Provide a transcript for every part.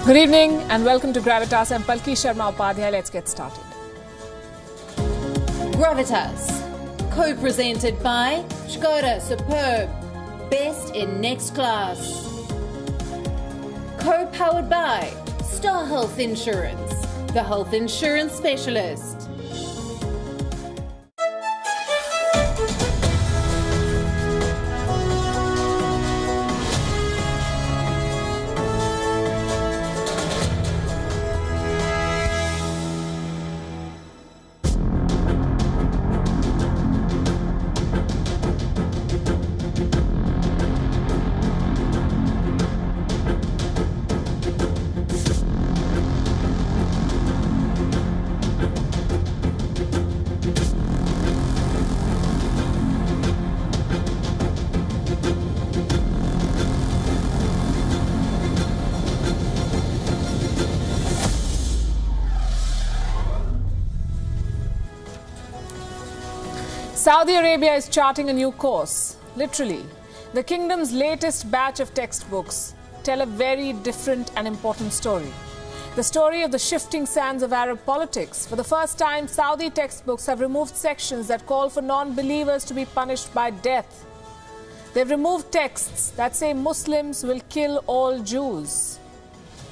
Good evening and welcome to Gravitas. I'm Palki, Sharma, Upadhyay. Let's get started. Gravitas, co-presented by Skoda Superb, best in next class. Co-powered by Star Health Insurance, the health insurance specialist. Saudi Arabia is charting a new course. Literally, the kingdom's latest batch of textbooks tell a very different and important story. The story of the shifting sands of Arab politics. For the first time, Saudi textbooks have removed sections that call for non-believers to be punished by death. They've removed texts that say Muslims will kill all Jews.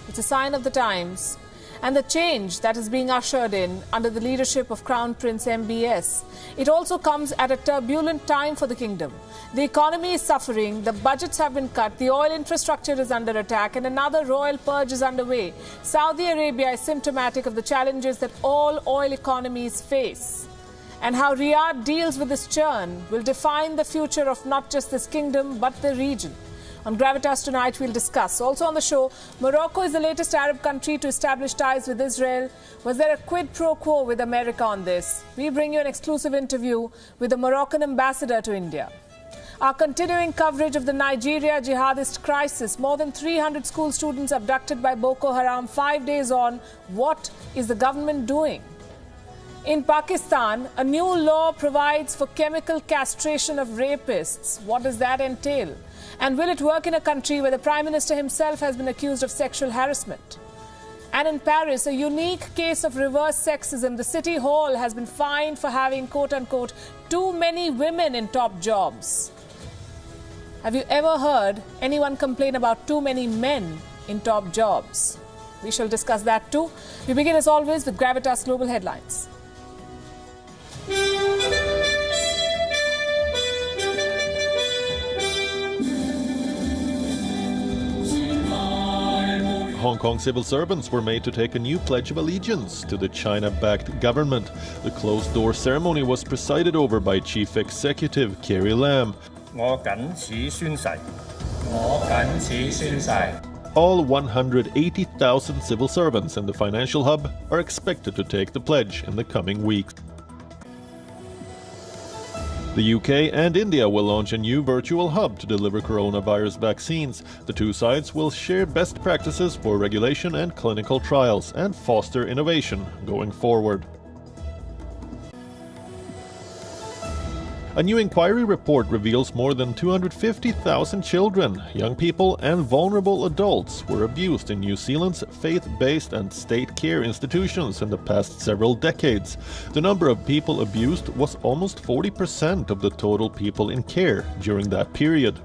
It's a sign of the times and the change that is being ushered in under the leadership of Crown Prince MBS. It also comes at a turbulent time for the kingdom. The economy is suffering, the budgets have been cut, the oil infrastructure is under attack, and another royal purge is underway. Saudi Arabia is symptomatic of the challenges that all oil economies face. And how Riyadh deals with this churn will define the future of not just this kingdom, but the region. On Gravitas tonight, we'll discuss. Also on the show, Morocco is the latest Arab country to establish ties with Israel. Was there a quid pro quo with America on this? We bring you an exclusive interview with the Moroccan ambassador to India. Our continuing coverage of the Nigeria jihadist crisis. More than 300 school students abducted by Boko Haram 5 days on. What is the government doing? In Pakistan, a new law provides for chemical castration of rapists. What does that entail? And will it work in a country where the Prime Minister himself has been accused of sexual harassment? And in Paris, a unique case of reverse sexism. The City Hall has been fined for having, quote-unquote, too many women in top jobs. Have you ever heard anyone complain about too many men in top jobs? We shall discuss that too. We begin as always with Gravitas Global Headlines. Hong Kong civil servants were made to take a new pledge of allegiance to the China-backed government. The closed-door ceremony was presided over by Chief Executive Carrie Lam. All 180,000 civil servants in the financial hub are expected to take the pledge in the coming weeks. The UK and India will launch a new virtual hub to deliver coronavirus vaccines. The two sides will share best practices for regulation and clinical trials and foster innovation going forward. A new inquiry report reveals more than 250,000 children, young people and vulnerable adults were abused in New Zealand's faith-based and state care institutions in the past several decades. The number of people abused was almost 40% of the total people in care during that period.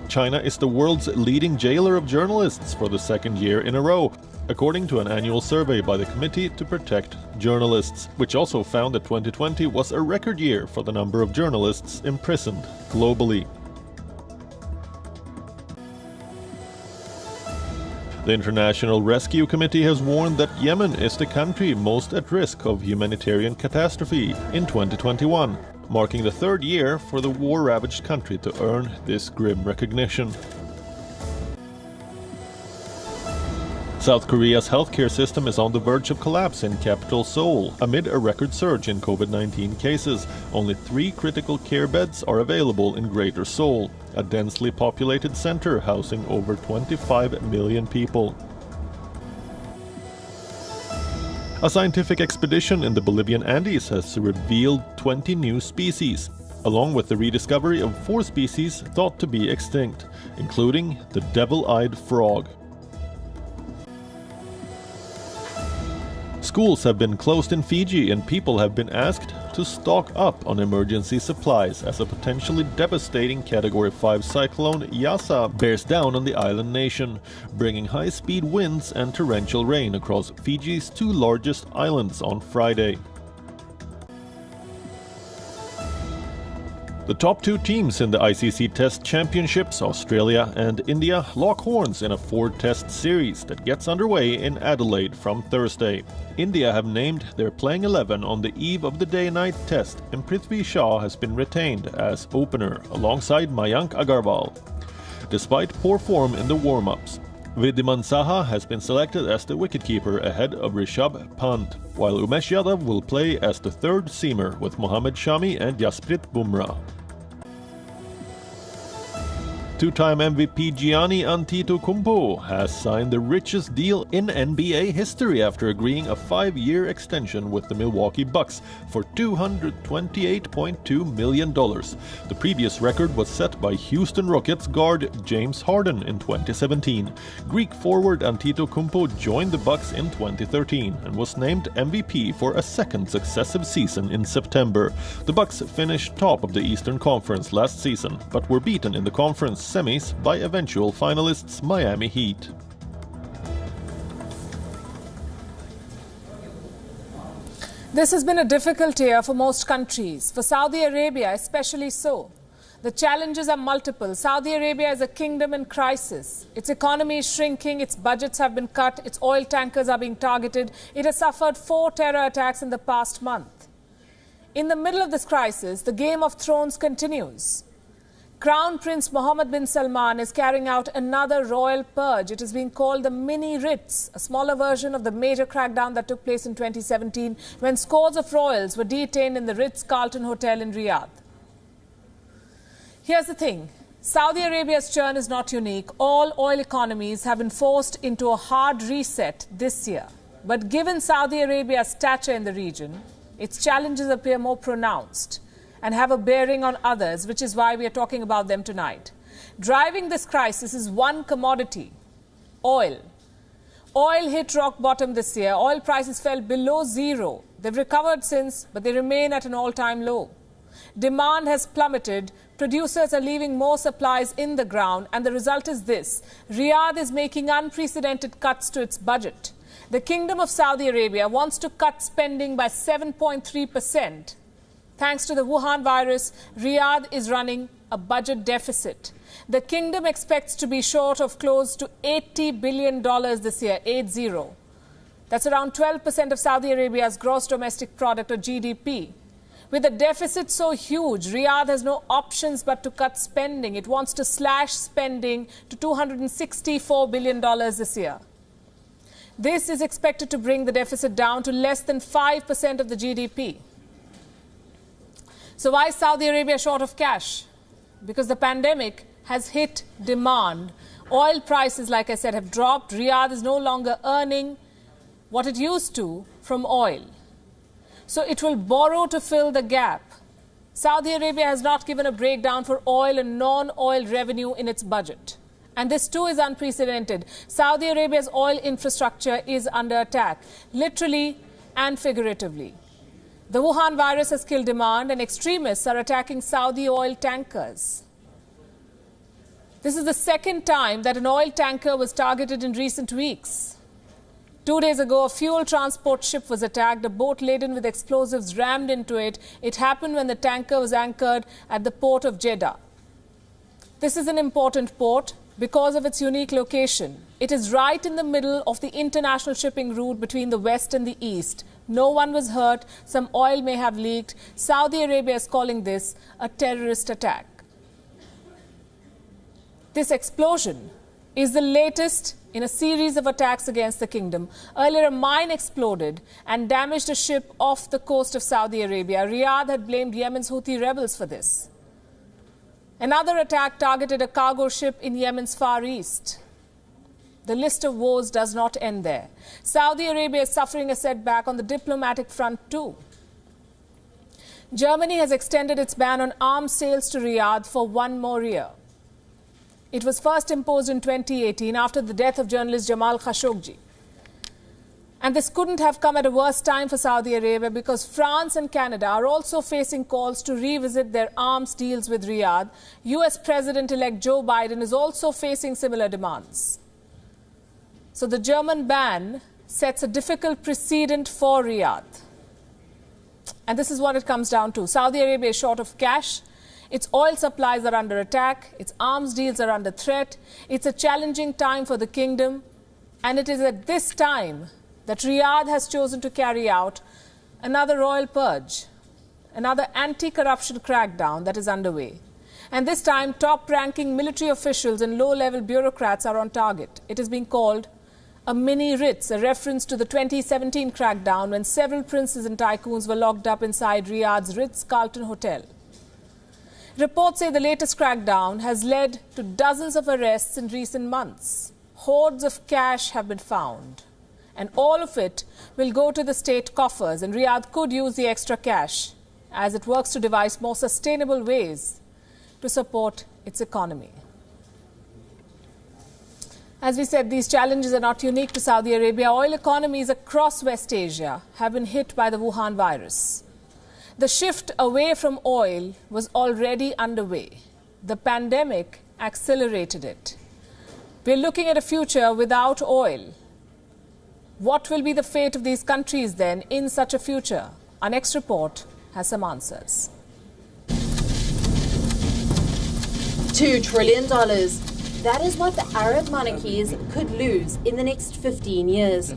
China is the world's leading jailer of journalists for the second year in a row, according to an annual survey by the Committee to Protect Journalists, which also found that 2020 was a record year for the number of journalists imprisoned globally. The International Rescue Committee has warned that Yemen is the country most at risk of humanitarian catastrophe in 2021, marking the third year for the war-ravaged country to earn this grim recognition. South Korea's healthcare system is on the verge of collapse in capital Seoul amid a record surge in COVID-19 cases. Only 3 critical care beds are available in Greater Seoul, a densely populated center housing over 25 million people. A scientific expedition in the Bolivian Andes has revealed 20 new species. along with the rediscovery of 4 species thought to be extinct, including the devil-eyed frog. Schools have been closed in Fiji and people have been asked to stock up on emergency supplies as a potentially devastating Category 5 cyclone Yasa bears down on the island nation, bringing high-speed winds and torrential rain across Fiji's 2 largest islands on Friday. The top 2 teams in the ICC Test Championships, Australia and India, lock horns in a 4-test series that gets underway in Adelaide from Thursday. India have named their playing 11 on the eve of the day-night test, and Prithvi Shaw has been retained as opener alongside Mayank Agarwal, despite poor form in the warm-ups. Vidhiman Saha has been selected as the wicketkeeper ahead of Rishabh Pant, while Umesh Yadav will play as the third seamer with Mohammad Shami and Jasprit Bumrah. 2-time MVP Gianni Antetokounmpo has signed the richest deal in NBA history after agreeing a 5-year extension with the Milwaukee Bucks for $228.2 million. The previous record was set by Houston Rockets guard James Harden in 2017. Greek forward Antetokounmpo joined the Bucks in 2013 and was named MVP for a second successive season in September. The Bucks finished top of the Eastern Conference last season, but were beaten in the conference semis by eventual finalists Miami Heat. This has been a difficult year for most countries, for Saudi Arabia especially so. The challenges are multiple. Saudi Arabia is a kingdom in crisis. Its economy is shrinking, its budgets have been cut, its oil tankers are being targeted. It has suffered 4 terror attacks in the past month. In the middle of this crisis, the Game of Thrones continues. Crown Prince Mohammed bin Salman is carrying out another royal purge. It is being called the Mini Ritz, a smaller version of the major crackdown that took place in 2017 when scores of royals were detained in the Ritz-Carlton Hotel in Riyadh. Here's the thing. Saudi Arabia's churn is not unique. All oil economies have been forced into a hard reset this year. But given Saudi Arabia's stature in the region, its challenges appear more pronounced and have a bearing on others, which is why we are talking about them tonight. Driving this crisis is one commodity: oil. Oil hit rock bottom this year. Oil prices fell below zero. They've recovered since, but they remain at an all-time low. Demand has plummeted. Producers are leaving more supplies in the ground, and the result is this: Riyadh is making unprecedented cuts to its budget. The Kingdom of Saudi Arabia wants to cut spending by 7.3%. Thanks to the Wuhan virus, Riyadh is running a budget deficit. The kingdom expects to be short of close to $80 billion this year, 80. That's around 12% of Saudi Arabia's gross domestic product, or GDP. With a deficit so huge, Riyadh has no options but to cut spending. It wants to slash spending to $264 billion this year. This is expected to bring the deficit down to less than 5% of the GDP. So why is Saudi Arabia short of cash? Because the pandemic has hit demand. Oil prices, like I said, have dropped. Riyadh is no longer earning what it used to from oil. So it will borrow to fill the gap. Saudi Arabia has not given a breakdown for oil and non-oil revenue in its budget. And this too is unprecedented. Saudi Arabia's oil infrastructure is under attack, literally and figuratively. The Wuhan virus has killed demand, and extremists are attacking Saudi oil tankers. This is the second time that an oil tanker was targeted in recent weeks. 2 days ago, a fuel transport ship was attacked. A boat laden with explosives rammed into it. It happened when the tanker was anchored at the port of Jeddah. This is an important port because of its unique location. It is right in the middle of the international shipping route between the west and the east. No one was hurt. Some oil may have leaked. Saudi Arabia is calling this a terrorist attack. This explosion is the latest in a series of attacks against the kingdom. Earlier, a mine exploded and damaged a ship off the coast of Saudi Arabia. Riyadh had blamed Yemen's Houthi rebels for this. Another attack targeted a cargo ship in Yemen's Far East. The list of woes does not end there. Saudi Arabia is suffering a setback on the diplomatic front too. Germany has extended its ban on arms sales to Riyadh for one more year. It was first imposed in 2018 after the death of journalist Jamal Khashoggi. And this couldn't have come at a worse time for Saudi Arabia, because France and Canada are also facing calls to revisit their arms deals with Riyadh. US President-elect Joe Biden is also facing similar demands. So the German ban sets a difficult precedent for Riyadh. And this is what it comes down to. Saudi Arabia is short of cash. Its oil supplies are under attack. Its arms deals are under threat. It's a challenging time for the kingdom. And it is at this time that Riyadh has chosen to carry out another royal purge, another anti-corruption crackdown that is underway. And this time, top-ranking military officials and low-level bureaucrats are on target. It is being called a mini-Ritz, a reference to the 2017 crackdown when several princes and tycoons were locked up inside Riyadh's Ritz-Carlton Hotel. Reports say the latest crackdown has led to dozens of arrests in recent months. Hoards of cash have been found. And all of it will go to the state coffers, and Riyadh could use the extra cash as it works to devise more sustainable ways to support its economy. As we said, these challenges are not unique to Saudi Arabia. Oil economies across West Asia have been hit by the Wuhan virus. The shift away from oil was already underway. The pandemic accelerated it. We're looking at a future without oil. What will be the fate of these countries then in such a future? Our next report has some answers. $2 trillion. That is what the Arab monarchies could lose in the next 15 years.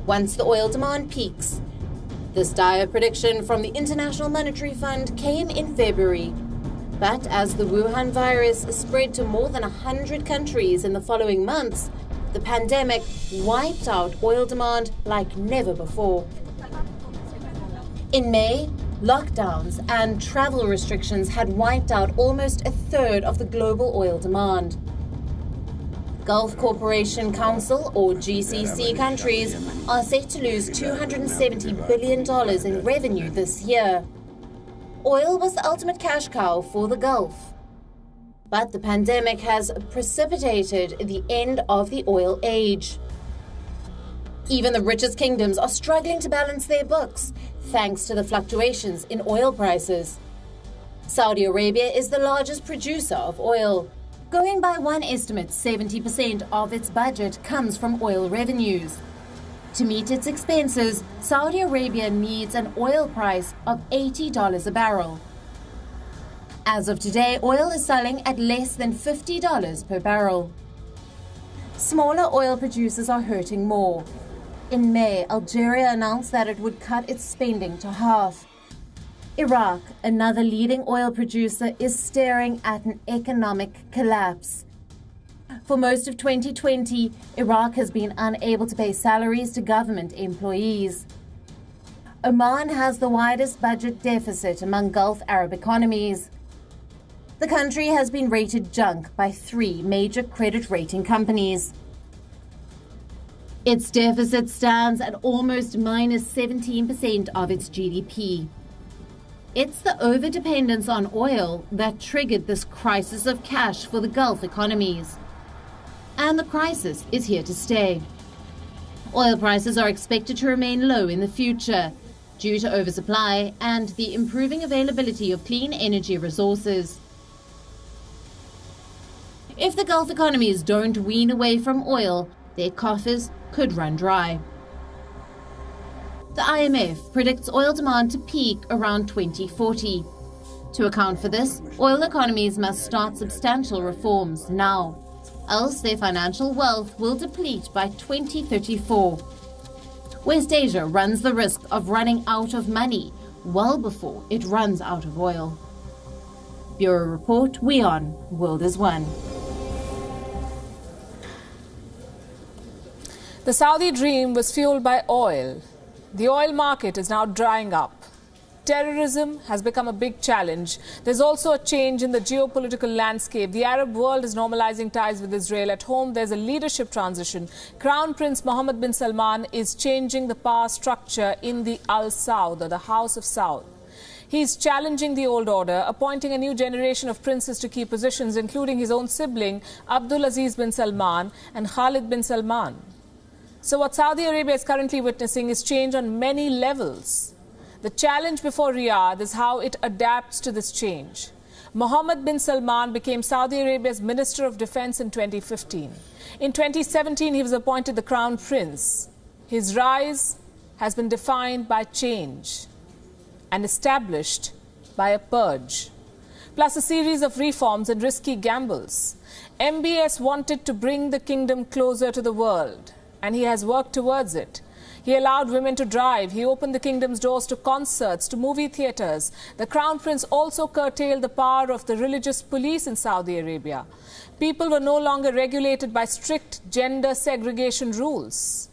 Once the oil demand peaks. This dire prediction from the International Monetary Fund came in February. But as the Wuhan virus spread to more than 100 countries in the following months, the pandemic wiped out oil demand like never before. In May, lockdowns and travel restrictions had wiped out almost a third of the global oil demand. Gulf Cooperation Council, or GCC countries, are set to lose $270 billion in revenue this year. Oil was the ultimate cash cow for the Gulf. But the pandemic has precipitated the end of the oil age. Even the richest kingdoms are struggling to balance their books, thanks to the fluctuations in oil prices. Saudi Arabia is the largest producer of oil. Going by one estimate, 70% of its budget comes from oil revenues. To meet its expenses, Saudi Arabia needs an oil price of $80 a barrel. As of today, oil is selling at less than $50 per barrel. Smaller oil producers are hurting more. In May, Algeria announced that it would cut its spending to half. Iraq, another leading oil producer, is staring at an economic collapse. For most of 2020, Iraq has been unable to pay salaries to government employees. Oman has the widest budget deficit among Gulf Arab economies. The country has been rated junk by 3 major credit rating companies. Its deficit stands at almost minus 17% of its GDP. It's the overdependence on oil that triggered this crisis of cash for the Gulf economies. And the crisis is here to stay. Oil prices are expected to remain low in the future due to oversupply and the improving availability of clean energy resources. If the Gulf economies don't wean away from oil, their coffers could run dry. The IMF predicts oil demand to peak around 2040. To account for this, oil economies must start substantial reforms now, else their financial wealth will deplete by 2034. West Asia runs the risk of running out of money well before it runs out of oil. Bureau Report, WION, World is One. The Saudi dream was fueled by oil. The oil market is now drying up. Terrorism has become a big challenge. There's also a change in the geopolitical landscape. The Arab world is normalizing ties with Israel. At home, there's a leadership transition. Crown Prince Mohammed bin Salman is changing the power structure in the Al Saud, or the House of Saud. He's challenging the old order, appointing a new generation of princes to key positions, including his own sibling, Abdulaziz bin Salman and Khalid bin Salman. So what Saudi Arabia is currently witnessing is change on many levels. The challenge before Riyadh is how it adapts to this change. Mohammed bin Salman became Saudi Arabia's Minister of Defense in 2015. In 2017, he was appointed the Crown Prince. His rise has been defined by change and established by a purge, plus a series of reforms and risky gambles. MBS wanted to bring the kingdom closer to the world, and he has worked towards it. He allowed women to drive. He opened the kingdom's doors to concerts, to movie theatres. The Crown Prince also curtailed the power of the religious police in Saudi Arabia. People were no longer regulated by strict gender segregation rules.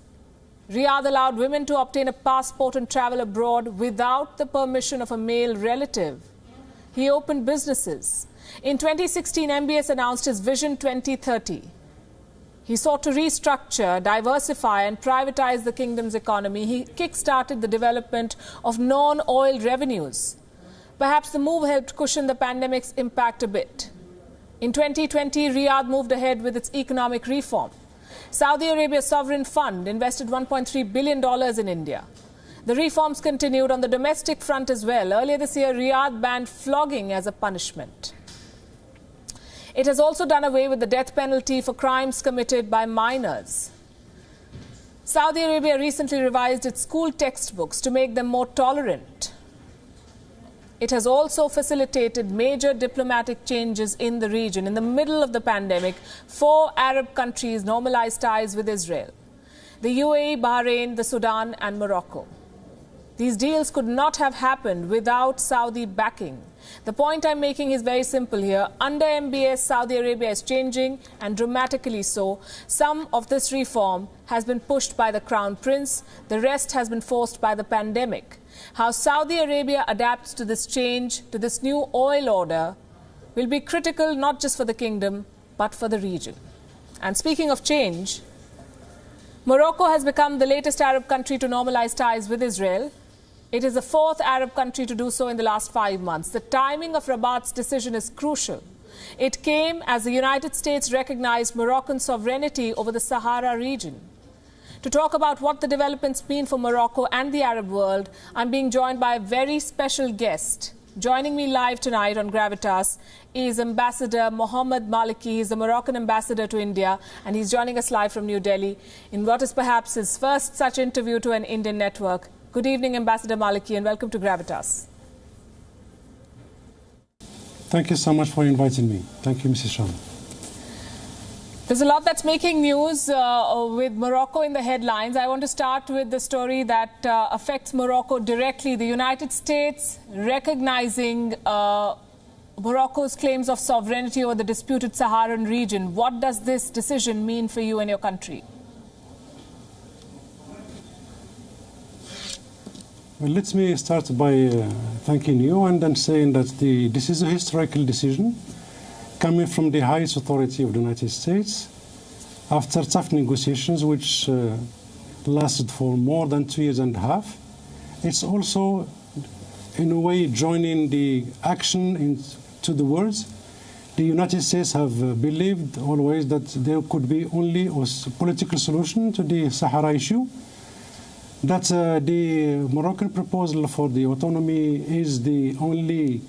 Riyadh allowed women to obtain a passport and travel abroad without the permission of a male relative. He opened businesses. In 2016, MBS announced his Vision 2030. He sought to restructure, diversify and privatize the kingdom's economy. He kick-started the development of non-oil revenues. Perhaps the move helped cushion the pandemic's impact a bit. In 2020, Riyadh moved ahead with its economic reform. Saudi Arabia's sovereign fund invested $1.3 billion in India. The reforms continued on the domestic front as well. Earlier this year, Riyadh banned flogging as a punishment. It has also done away with the death penalty for crimes committed by minors. Saudi Arabia recently revised its school textbooks to make them more tolerant. It has also facilitated major diplomatic changes in the region. In the middle of the pandemic, 4 Arab countries normalized ties with Israel: the UAE, Bahrain, the Sudan and Morocco. These deals could not have happened without Saudi backing. The point I'm making is very simple here. Under MBS, Saudi Arabia is changing, and dramatically so. Some of this reform has been pushed by the Crown Prince. The rest has been forced by the pandemic. How Saudi Arabia adapts to this change, to this new oil order, will be critical not just for the kingdom, but for the region. And speaking of change, Morocco has become the latest Arab country to normalize ties with Israel. It is the 4th Arab country to do so in the last 5 months. The timing of Rabat's decision is crucial. It came as the United States recognized Moroccan sovereignty over the Sahara region. To talk about what the developments mean for Morocco and the Arab world, I'm being joined by a very special guest. Joining me live tonight on Gravitas is Ambassador Mohammed Maliki. He's the Moroccan ambassador to India, and he's joining us live from New Delhi in what is perhaps his first such interview to an Indian network. Good evening, Ambassador Maliki, and welcome to Gravitas. Thank you so much for inviting me. Thank you, Mrs. Sharma. There's a lot that's making news with Morocco in the headlines. I want to start with the story that affects Morocco directly. The United States recognizing Morocco's claims of sovereignty over the disputed Saharan region. What does this decision mean for you and your country? Well, let me start by thanking you and then saying that this is a historical decision coming from the highest authority of the United States after tough negotiations which lasted for more than 2 years and a half. It's also, in a way, joining the action to the words. The United States have believed always that there could be only a political solution to the Sahara issue, that the Moroccan proposal for the autonomy is the only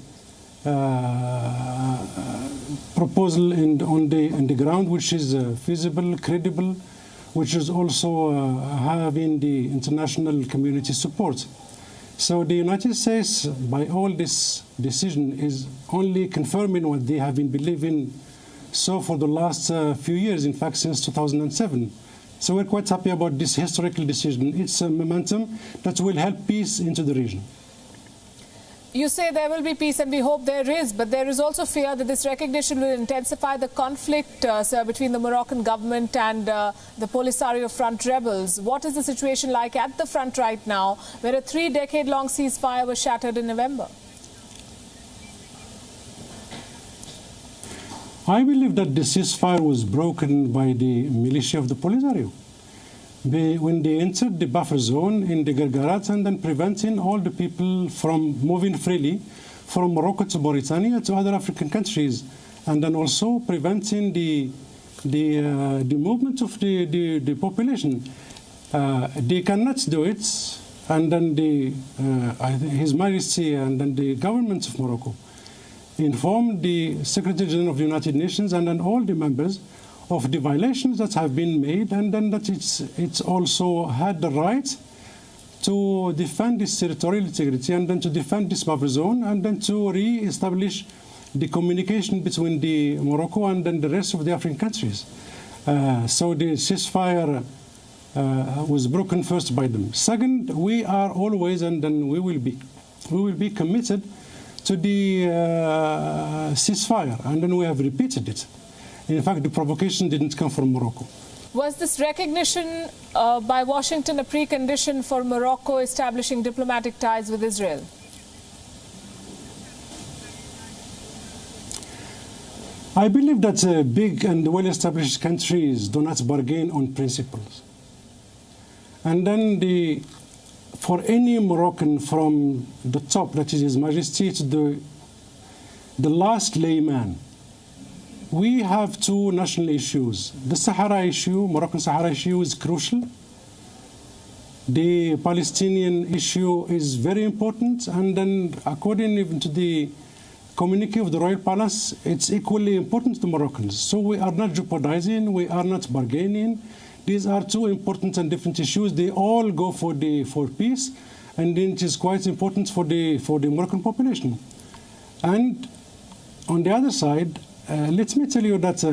proposal on the ground which is feasible, credible, which is also having the international community support. So the United States, by all this decision, is only confirming what they have been believing so for the last few years, in fact, since 2007. So we're quite happy about this historical decision. It's a momentum that will help peace into the region. You say there will be peace, and we hope there is, but there is also fear that this recognition will intensify the conflict between the Moroccan government and the Polisario Front rebels. What is the situation like at the front right now, where a 3-decade-long ceasefire was shattered in November? I believe that the ceasefire was broken by the militia of the Polisario. when they entered the buffer zone in the Gargarat, and then preventing all the people from moving freely from Morocco to Mauritania to other African countries, and then also preventing the movement of the population. They cannot do it, and then His Majesty and then the government of Morocco informed the Secretary General of the United Nations and then all the members of the violations that have been made, and then that it's also had the right to defend its territorial integrity and then to defend this buffer zone and then to re-establish the communication between the Morocco and then the rest of the African countries. So the ceasefire was broken first by them. Second, we are always, and then we will be committed to the ceasefire, and then we have repeated it. In fact, the provocation didn't come from Morocco. Was this recognition by Washington a precondition for Morocco establishing diplomatic ties with Israel? I believe that big and well-established countries do not bargain on principles. And then for any Moroccan from the top, that is His Majesty, to the last layman, we have two national issues. The Sahara issue, Moroccan Sahara issue, is crucial. The Palestinian issue is very important, and then according even to the communique of the Royal Palace, it's equally important to Moroccans. So we are not jeopardizing, we are not bargaining. These are two important and different issues. They all go for peace, and it is quite important for the Moroccan population. And on the other side, let me tell you that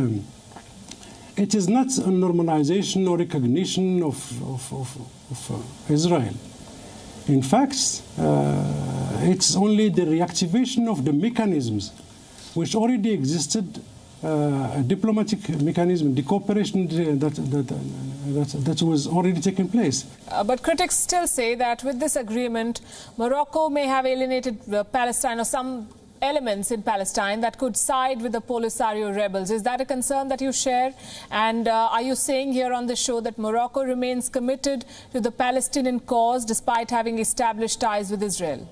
it is not a normalization or recognition of Israel. In fact, it's only the reactivation of the mechanisms which already existed, a diplomatic mechanism, the cooperation that was already taking place. But critics still say that with this agreement, Morocco may have alienated Palestine or some elements in Palestine that could side with the Polisario rebels. Is that a concern that you share? And are you saying here on the show that Morocco remains committed to the Palestinian cause despite having established ties with Israel?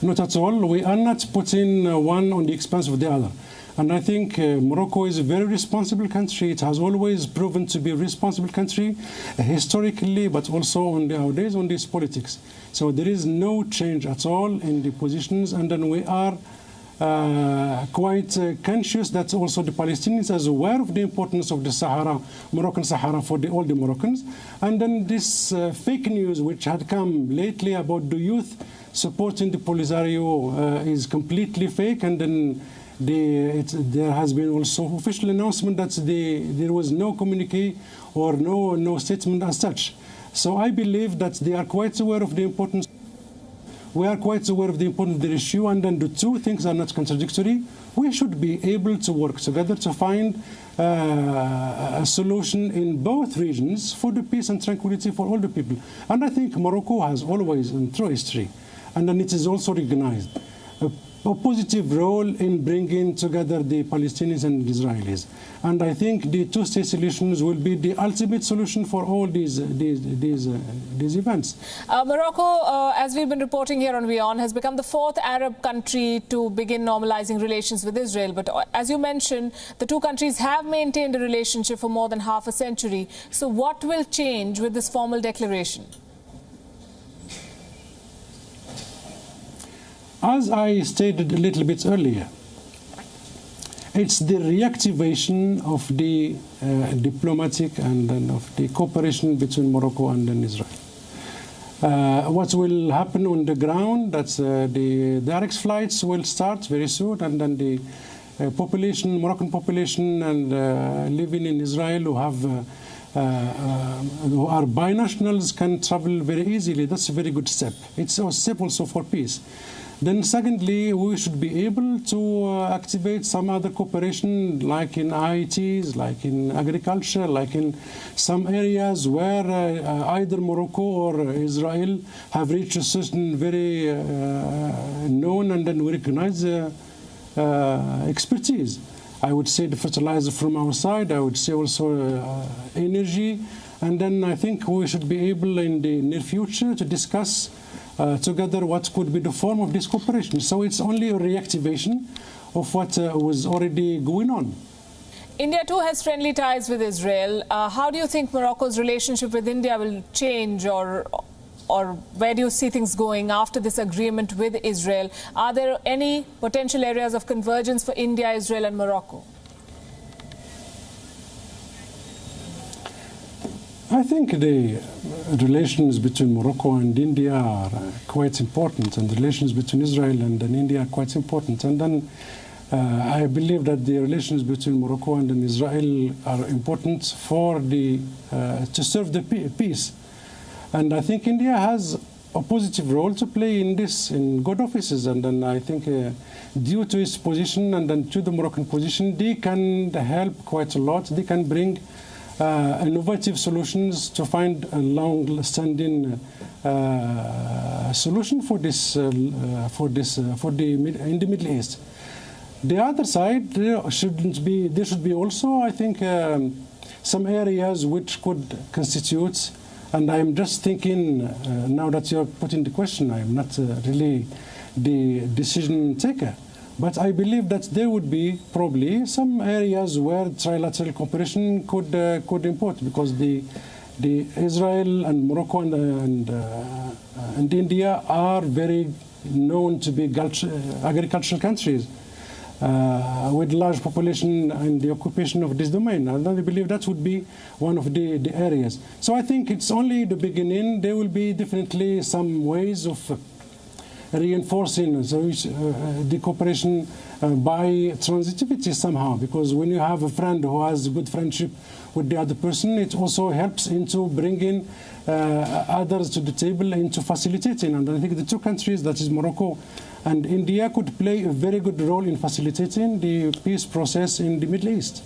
Not at all. We are not putting one on the expense of the other. And I think Morocco is a very responsible country. It has always proven to be a responsible country, historically, but also nowadays on this politics. So there is no change at all in the positions, and then we are quite conscious that also the Palestinians are aware of the importance of the Sahara, Moroccan Sahara, for all the Moroccans. And then this fake news which had come lately about the youth supporting the Polisario is completely fake, and then there has been also official announcement that there was no communique or no statement as such. So I believe that they are quite aware of the importance. We are quite aware of the importance of the issue, and then the two things are not contradictory. We should be able to work together to find a solution in both regions for the peace and tranquility for all the people. And I think Morocco has always, in through history, and then it is also recognized, a positive role in bringing together the Palestinians and the Israelis. And I think the two-state solutions will be the ultimate solution for all these events. Morocco, as we've been reporting here on WION, has become the fourth Arab country to begin normalizing relations with Israel. But as you mentioned, the two countries have maintained a relationship for more than half a century. So what will change with this formal declaration? As I stated a little bit earlier, it's the reactivation of the diplomatic and then of the cooperation between Morocco and then Israel. What will happen on the ground, that the direct flights will start very soon, and then the Moroccan population and living in Israel who are binationals can travel very easily. That's a very good step. It's a step also for peace. Then secondly, we should be able to activate some other cooperation, like in IITs, like in agriculture, like in some areas where either Morocco or Israel have reached a certain very known and then recognized expertise. I would say the fertilizer from our side, I would say also energy, and then I think we should be able in the near future to discuss together what could be the form of this cooperation. So it's only a reactivation of what was already going on. India too has friendly ties with Israel. How do you think Morocco's relationship with India will change, or where do you see things going after this agreement with Israel? Are there any potential areas of convergence for India, Israel and Morocco? I think the relations between Morocco and India are quite important, and the relations between Israel and India are quite important. And then I believe that the relations between Morocco and Israel are important for to serve the peace. And I think India has a positive role to play in this, in good offices. And then I think due to its position and then to the Moroccan position, they can help quite a lot. They can bring innovative solutions to find a long-standing solution for in the Middle East. The other side, there should be also, I think, some areas which could constitute. And I'm just thinking, now that you're putting the question, I'm not really the decision taker. But I believe that there would be probably some areas where trilateral cooperation could import, because the Israel and Morocco and India are very known to be agricultural countries with large population and the occupation of this domain. And I believe that would be one of the areas. So I think it's only the beginning. There will be definitely some ways of reinforcing the cooperation by transitivity somehow, because when you have a friend who has a good friendship with the other person, it also helps into bringing others to the table, into facilitating. And I think the two countries, that is Morocco and India, could play a very good role in facilitating the peace process in the Middle East.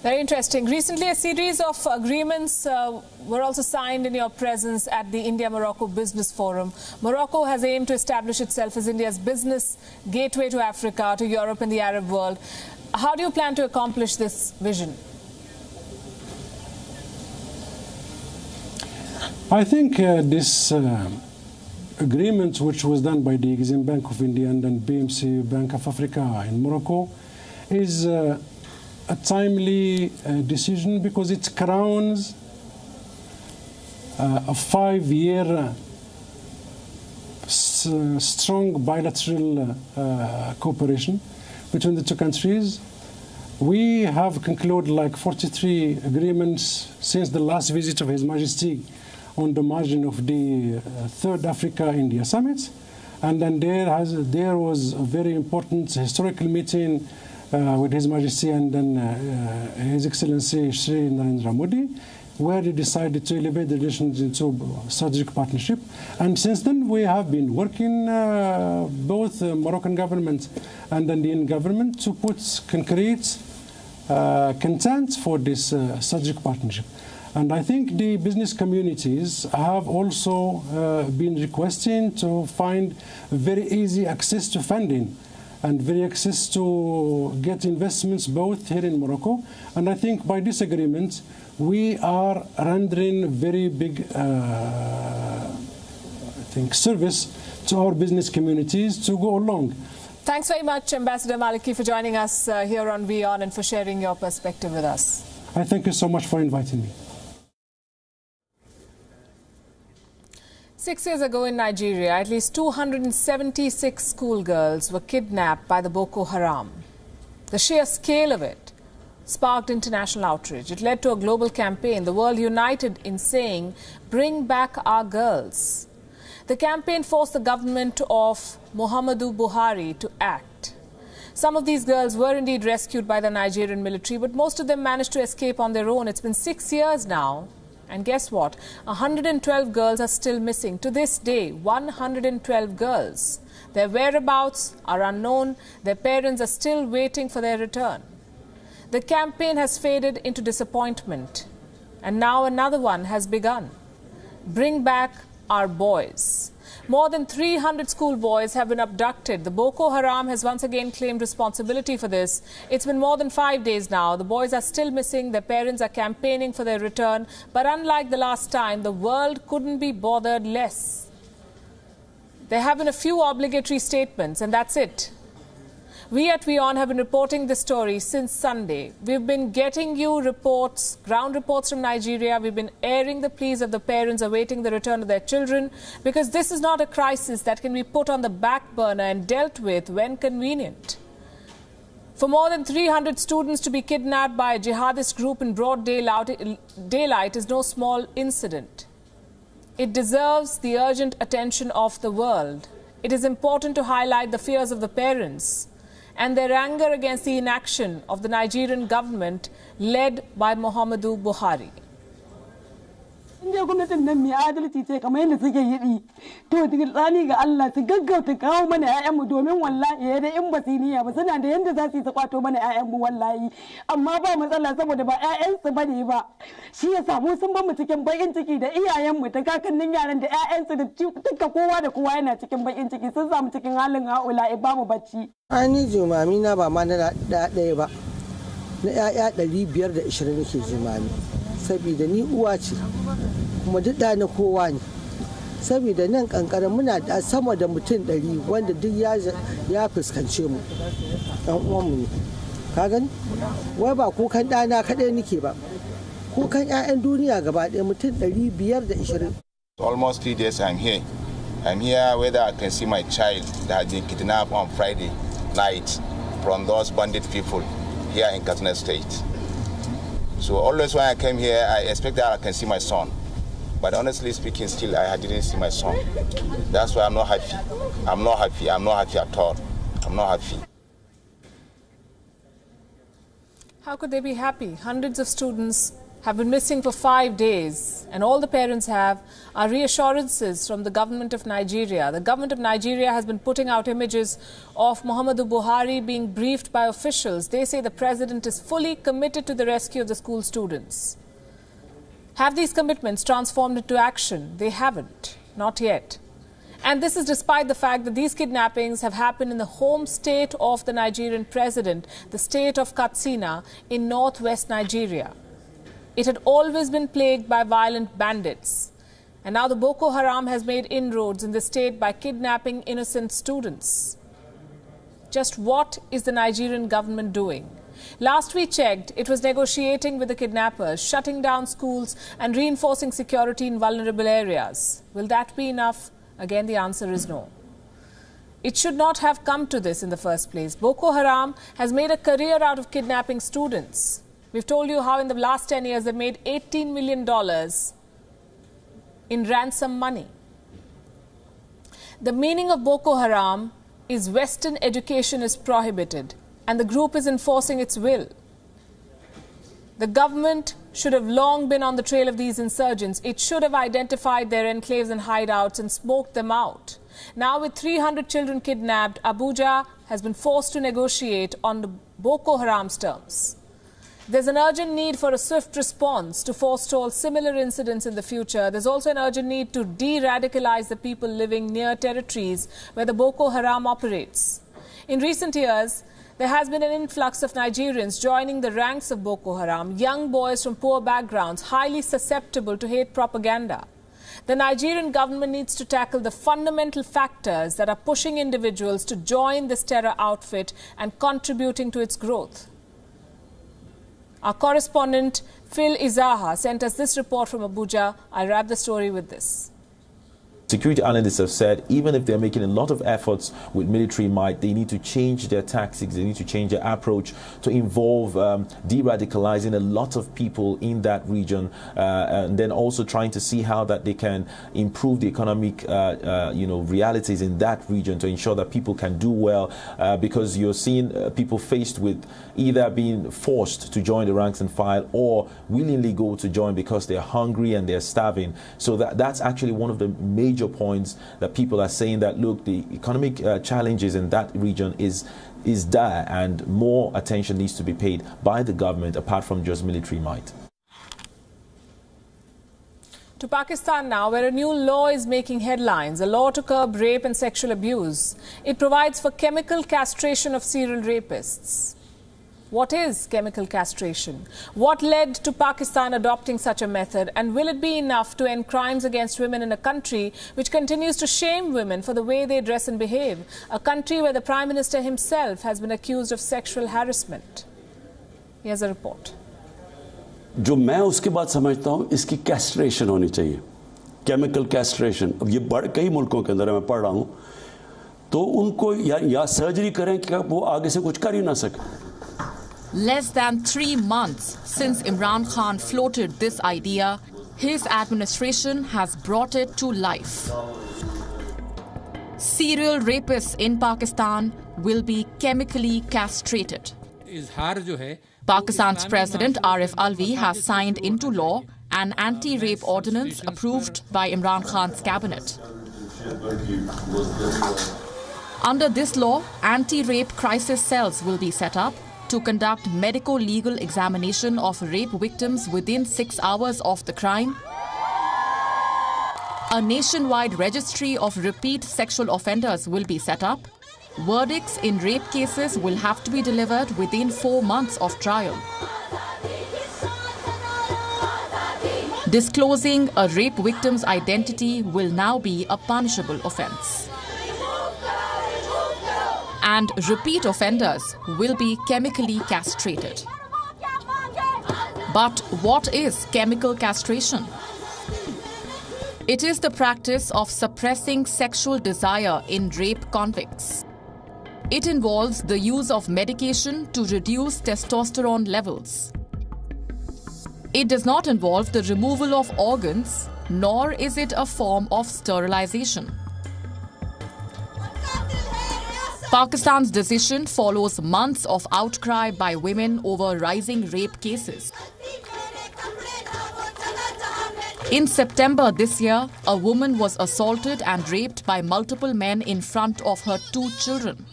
Very interesting. Recently, a series of agreements were also signed in your presence at the India-Morocco Business Forum. Morocco has aimed to establish itself as India's business gateway to Africa, to Europe and the Arab world. How do you plan to accomplish this vision? I think this agreement, which was done by the Exim Bank of India and then BMC Bank of Africa in Morocco, is a timely decision, because it crowns a 5-year strong bilateral cooperation between the two countries. We have concluded like 43 agreements since the last visit of His Majesty on the margin of the third Africa-India summit. And then there was a very important historical meeting with His Majesty and then His Excellency Shri Narendra Modi, where they decided to elevate the relations into strategic partnership. And since then, we have been working, both the Moroccan government and the Indian government, to put concrete content for this strategic partnership. And I think the business communities have also been requesting to find very easy access to funding and very access to get investments both here in Morocco. And I think by this agreement, we are rendering very big service to our business communities to go along. Thanks very much, Ambassador Maliki, for joining us here on WION and for sharing your perspective with us. I thank you so much for inviting me. 6 years ago in Nigeria, at least 276 schoolgirls were kidnapped by the Boko Haram. The sheer scale of it sparked international outrage. It led to a global campaign, the world united in saying, "Bring back our girls." The campaign forced the government of Muhammadu Buhari to act. Some of these girls were indeed rescued by the Nigerian military, but most of them managed to escape on their own. It's been 6 years now. And guess what? 112 girls are still missing. To this day, 112 girls. Their whereabouts are unknown. Their parents are still waiting for their return. The campaign has faded into disappointment. And now another one has begun. Bring back our boys. More than 300 schoolboys have been abducted. The Boko Haram has once again claimed responsibility for this. It's been more than 5 days now. The boys are still missing. Their parents are campaigning for their return. But unlike the last time, the world couldn't be bothered less. There have been a few obligatory statements, and that's it. We at WION have been reporting this story since Sunday. We've been getting you reports, ground reports from Nigeria. We've been airing the pleas of the parents awaiting the return of their children, because this is not a crisis that can be put on the back burner and dealt with when convenient. For more than 300 students to be kidnapped by a jihadist group in broad daylight is no small incident. It deserves the urgent attention of the world. It is important to highlight the fears of the parents and their anger against the inaction of the Nigerian government led by Muhammadu Buhari. Inda gwamnatin nan mai adalci ce kamar yadda suke yi to tsani ga Allah su gaggauta kawo mana ƴaƴanmu domin wallahi da in basiniya ba suna da yanda za su yi su kwato mana ƴaƴanmu wallahi amma ba matsala saboda ba ƴaƴansu bane ba shi ya samu sun bamu cikin bakin ciki da iyayenmu da kakannin yaran da ƴaƴansu da duka kowa da kowa yana cikin bakin ciki sun samu cikin halin haula ba mu bacci. Ani jumami na ba ma na ɗaya ba na ƴaƴa 520 nake jumami saboda ni uwa ce kuma duk da na kowa ne saboda nan kankara muna da sama da mutum 100 wanda duk ya fuskance mu ɗan uwanmu ne ka gani wai ba kukan ɗana kaɗai nake ba kukan 'ya'yan duniya gaba ɗaya mutum 520. Almost 3 days I'm here whether I can see my child that had been kidnapped on Friday night from those bandit people here in Katsina State. So always when I came here, I expect that I can see my son. But honestly speaking, still I didn't see my son. That's why I'm not happy. I'm not happy at all. I'm not happy. How could they be happy? Hundreds of students have been missing for 5 days, and all the parents have are reassurances from the government of Nigeria. The government of Nigeria has been putting out images of Muhammadu Buhari being briefed by officials. They say the president is fully committed to the rescue of the school students. Have these commitments transformed into action? They haven't, not yet. And this is despite the fact that these kidnappings have happened in the home state of the Nigerian president, the state of Katsina in northwest Nigeria. It had always been plagued by violent bandits. And now the Boko Haram has made inroads in the state by kidnapping innocent students. Just what is the Nigerian government doing? Last we checked, it was negotiating with the kidnappers, shutting down schools and reinforcing security in vulnerable areas. Will that be enough? Again, the answer is no. It should not have come to this in the first place. Boko Haram has made a career out of kidnapping students. We've told you how in the last 10 years they've made $18 million in ransom money. The meaning of Boko Haram is Western education is prohibited and the group is enforcing its will. The government should have long been on the trail of these insurgents. It should have identified their enclaves and hideouts and smoked them out. Now with 300 children kidnapped, Abuja has been forced to negotiate on the Boko Haram's terms. There's an urgent need for a swift response to forestall similar incidents in the future. There's also an urgent need to de-radicalize the people living near territories where the Boko Haram operates. In recent years, there has been an influx of Nigerians joining the ranks of Boko Haram, young boys from poor backgrounds, highly susceptible to hate propaganda. The Nigerian government needs to tackle the fundamental factors that are pushing individuals to join this terror outfit and contributing to its growth. Our correspondent Phil Izaha sent us this report from Abuja. I wrap the story with this. Security analysts have said even if they're making a lot of efforts with military might, they need to change their tactics, they need to change their approach to involve de-radicalizing a lot of people in that region, and then also trying to see how that they can improve the economic realities in that region to ensure that people can do well, because you're seeing people faced with either being forced to join the ranks and file or willingly go to join because they're hungry and they're starving. So that's actually one of the major points that people are saying, that look, the economic challenges in that region is dire and more attention needs to be paid by the government apart from just military might. To Pakistan now, where a new law is making headlines, a law to curb rape and sexual abuse. It provides for chemical castration of serial rapists. What is chemical castration? What led to Pakistan adopting such a method? And will it be enough to end crimes against women in a country which continues to shame women for the way they dress and behave? A country where the Prime Minister himself has been accused of sexual harassment. Here's a report. जो मैं उसके बाद समझता हूँ इसकी castration होनी चाहिए, chemical castration. अब ये कई मुल्कों के अंदर मैं पढ़ रहा हूँ, तो उनको या सर्जरी करें कि वो आगे से कुछ कर ही ना सके. Less than 3 months since Imran Khan floated this idea, his administration has brought it to life. Serial rapists in Pakistan will be chemically castrated. Pakistan's President Arif Alvi has signed into law an anti-rape ordinance approved by Imran Khan's cabinet. Under this law, anti-rape crisis cells will be set up to conduct medico-legal examination of rape victims within 6 hours of the crime. A nationwide registry of repeat sexual offenders will be set up. Verdicts in rape cases will have to be delivered within 4 months of trial. Disclosing a rape victim's identity will now be a punishable offence. And repeat offenders will be chemically castrated. But what is chemical castration? It is the practice of suppressing sexual desire in rape convicts. It involves the use of medication to reduce testosterone levels. It does not involve the removal of organs, nor is it a form of sterilization. Pakistan's decision follows months of outcry by women over rising rape cases. In September this year, a woman was assaulted and raped by multiple men in front of her 2 children.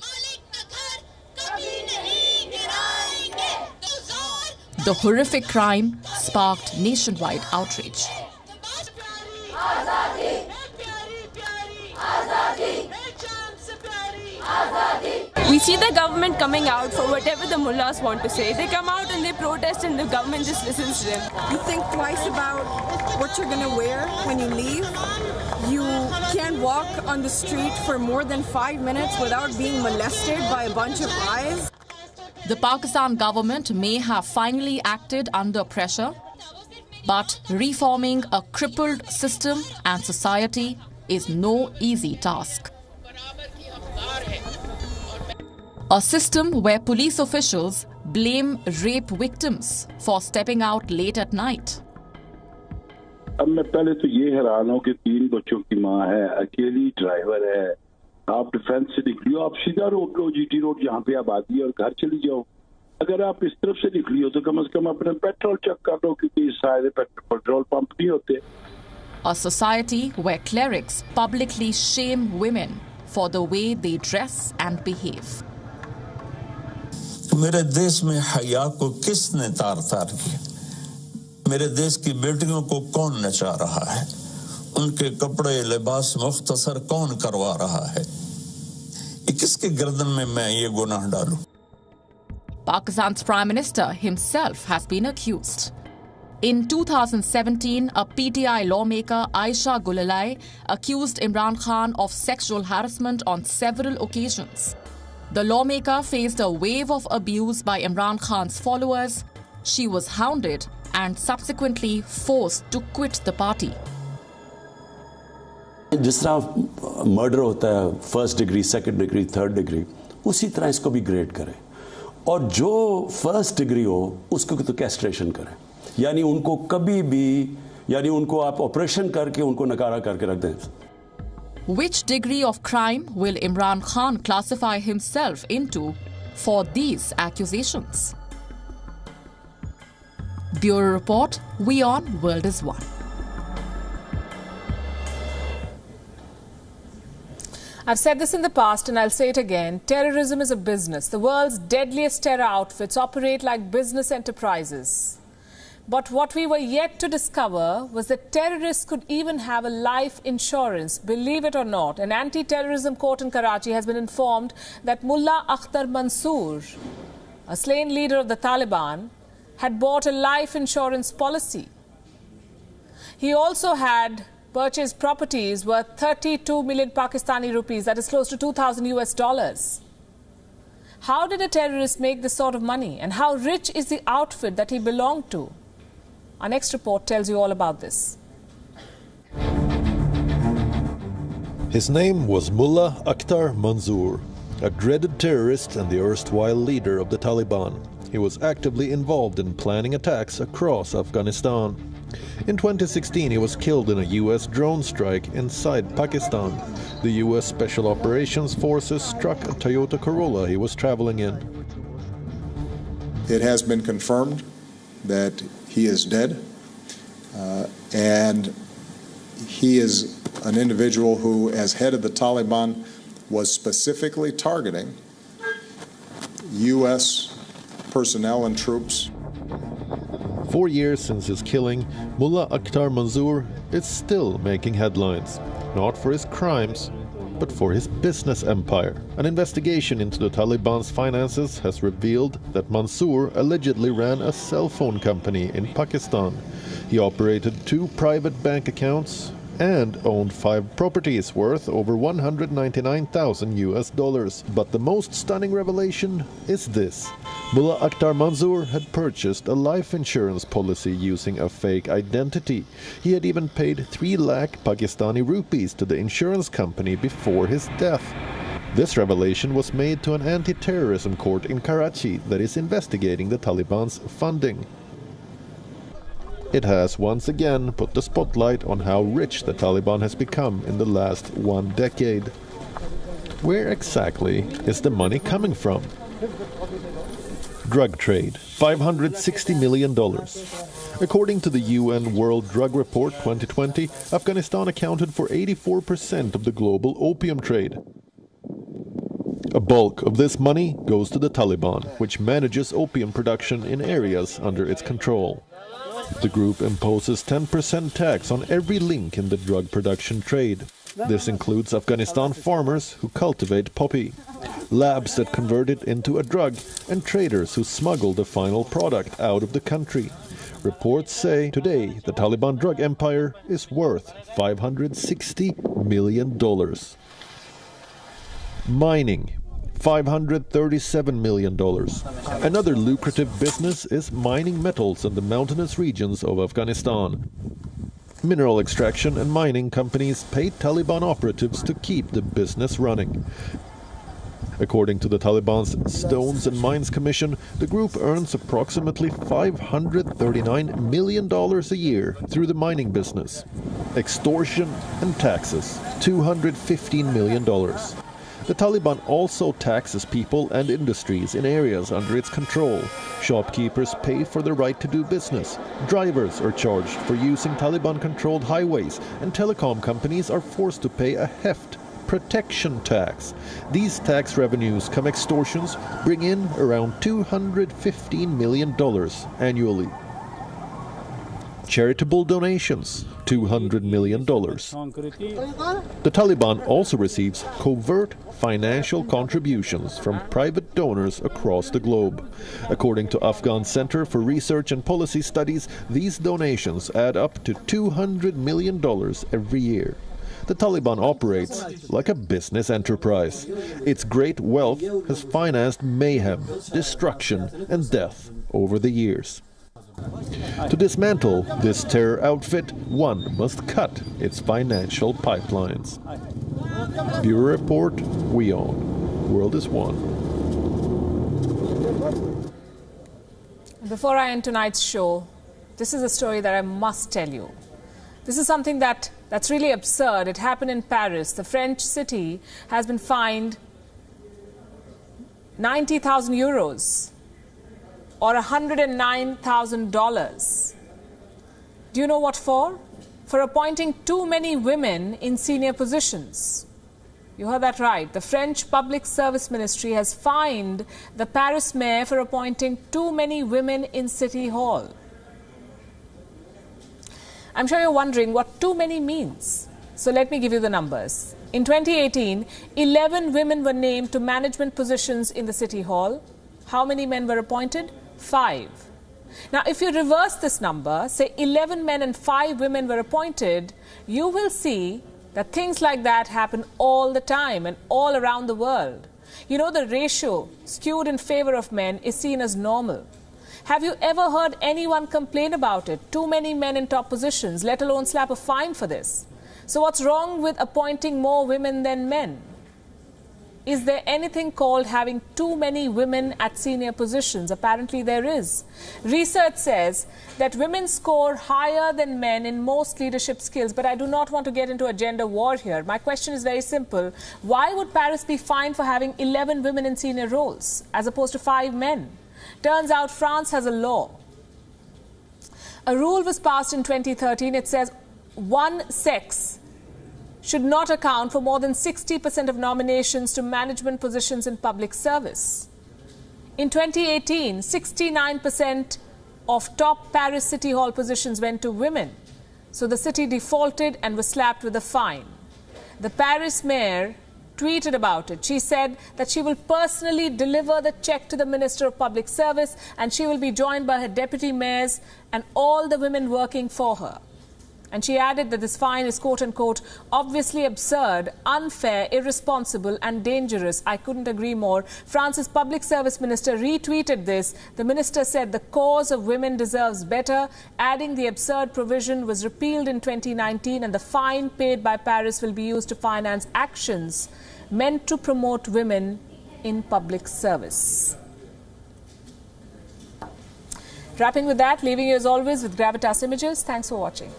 The horrific crime sparked nationwide outrage. We see the government coming out for whatever the mullahs want to say. They come out and they protest and the government just listens to them. You think twice about what you're going to wear when you leave. You can't walk on the street for more than 5 minutes without being molested by a bunch of guys. The Pakistan government may have finally acted under pressure, but reforming a crippled system and society is no easy task. A system where police officials blame rape victims for stepping out late at night. अब मैं पहले तो ये हैरान हूँ कि 3 बच्चों की माँ है, अकेली ड्राइवर है, आप डिफेंस से निकली हो, आप सीधा रोड लो, जीटी रोड यहाँ पे आबादी है और घर चली जाओ. अगर आप इस तरफ से निकली हो तो कम से कम अपने पेट्रोल चेक कर लो क्योंकि इस साइड पे पेट्रोल पंप नहीं होते. A society where clerics publicly shame women for the way they dress and behave. मेरे देश में हया को किसने तार-तार किया? मेरे देश की बेटियों को कौन नचा रहा है? उनके कपड़े लिबास मुख्तसर कौन करवा रहा है? ये किसके गर्दन में मैं ये गुनाह डालूं? Pakistan's Prime Minister himself has been accused. In 2017, a PTI lawmaker, Aisha Gulalai, accused Imran Khan of sexual harassment on several occasions. The lawmaker faced a wave of abuse by Imran Khan's followers. She was hounded and subsequently forced to quit the party. जिस तरह murder होता है first degree, second degree, third degree, उसी तरह इसको भी grade करें और जो फर्स्ट डिग्री हो उसको तो कैस्ट्रेशन करें, यानी उनको कभी भी, यानी उनको आप ऑपरेशन करके उनको नकारा करके रख दें. Which degree of crime will Imran Khan classify himself into for these accusations? Bureau Report, WION World is One. I've said this in the past and I'll say it again. Terrorism is a business. The world's deadliest terror outfits operate like business enterprises. But what we were yet to discover was that terrorists could even have a life insurance. Believe it or not, an anti-terrorism court in Karachi has been informed that Mullah Akhtar Mansoor, a slain leader of the Taliban, had bought a life insurance policy. He also had purchased properties worth 32 million Pakistani rupees, that is close to $2,000 US. How did a terrorist make this sort of money? And how rich is the outfit that he belonged to? Our next report tells you all about this. His name was Mullah Akhtar Mansoor, a dreaded terrorist and the erstwhile leader of the Taliban. He was actively involved in planning attacks across Afghanistan. In 2016, he was killed in a U.S. drone strike inside Pakistan. The U.S. Special Operations Forces struck a Toyota Corolla he was traveling in. It has been confirmed that he is dead, and he is an individual who, as head of the Taliban, was specifically targeting U.S. personnel and troops. 4 years since his killing, Mullah Akhtar Mansoor is still making headlines, not for his crimes, but for his business empire. An investigation into the Taliban's finances has revealed that Mansoor allegedly ran a cell phone company in Pakistan. He operated 2 private bank accounts and owned 5 properties worth over $199,000 US. But the most stunning revelation is this. Mullah Akhtar Mansoor had purchased a life insurance policy using a fake identity. He had even paid 3 lakh Pakistani rupees to the insurance company before his death. This revelation was made to an anti-terrorism court in Karachi that is investigating the Taliban's funding. It has once again put the spotlight on how rich the Taliban has become in the last 1 decade. Where exactly is the money coming from? Drug trade, $560 million. According to the UN World Drug Report 2020, Afghanistan accounted for 84% of the global opium trade. A bulk of this money goes to the Taliban, which manages opium production in areas under its control. The group imposes 10% tax on every link in the drug production trade. This includes Afghanistan farmers who cultivate poppy, labs that convert it into a drug, and traders who smuggle the final product out of the country. Reports say today the Taliban drug empire is worth $560 million. Mining, $537 million. Another lucrative business is mining metals in the mountainous regions of Afghanistan. Mineral extraction and mining companies paid Taliban operatives to keep the business running. According to the Taliban's Stones and Mines Commission, the group earns approximately $539 million a year through the mining business. Extortion and taxes, $215 million. The Taliban also taxes people and industries in areas under its control. Shopkeepers pay for the right to do business. Drivers are charged for using Taliban-controlled highways, and telecom companies are forced to pay a heft protection tax. These tax revenues come extortions bring in around $215 million annually. Charitable donations, $200 million. The Taliban also receives covert financial contributions from private donors across the globe. According to Afghan Center for Research and Policy Studies, these donations add up to $200 million every year. The Taliban operates like a business enterprise. Its great wealth has financed mayhem, destruction, and death over the years. To dismantle this terror outfit, one must cut its financial pipelines. Bureau Report, WION. World is one. Before I end tonight's show, this is a story that I must tell you. This is something that's really absurd. It happened in Paris. The French city has been fined 90,000 euros. Or $109,000. Do you know what for? For appointing too many women in senior positions. You heard that right. The French Public Service Ministry has fined the Paris mayor for appointing too many women in City Hall. I'm sure you're wondering what too many means. So let me give you the numbers. In 2018, 11 women were named to management positions in the City Hall. How many men were appointed? 5. Now, if you reverse this number, say 11 men and 5 women were appointed, you will see that things like that happen all the time and all around the world. You know, the ratio skewed in favor of men is seen as normal. Have you ever heard anyone complain about it? Too many men in top positions, let alone slap a fine for this. So what's wrong with appointing more women than men? Is there anything called having too many women at senior positions? Apparently there is. Research says that women score higher than men in most leadership skills, but I do not want to get into a gender war here. My question is very simple. Why would Paris be fined for having 11 women in senior roles as opposed to 5 men? Turns out France has a law. A rule was passed in 2013. It says one sex should not account for more than 60% of nominations to management positions in public service. In 2018, 69% of top Paris City Hall positions went to women. So the city defaulted and was slapped with a fine. The Paris mayor tweeted about it. She said that she will personally deliver the check to the Minister of Public Service, and she will be joined by her deputy mayors and all the women working for her. And she added that this fine is, quote-unquote, obviously absurd, unfair, irresponsible and dangerous. I couldn't agree more. France's public service minister retweeted this. The minister said the cause of women deserves better, adding the absurd provision was repealed in 2019 and the fine paid by Paris will be used to finance actions meant to promote women in public service. Wrapping with that, leaving you as always with Gravitas Images. Thanks for watching.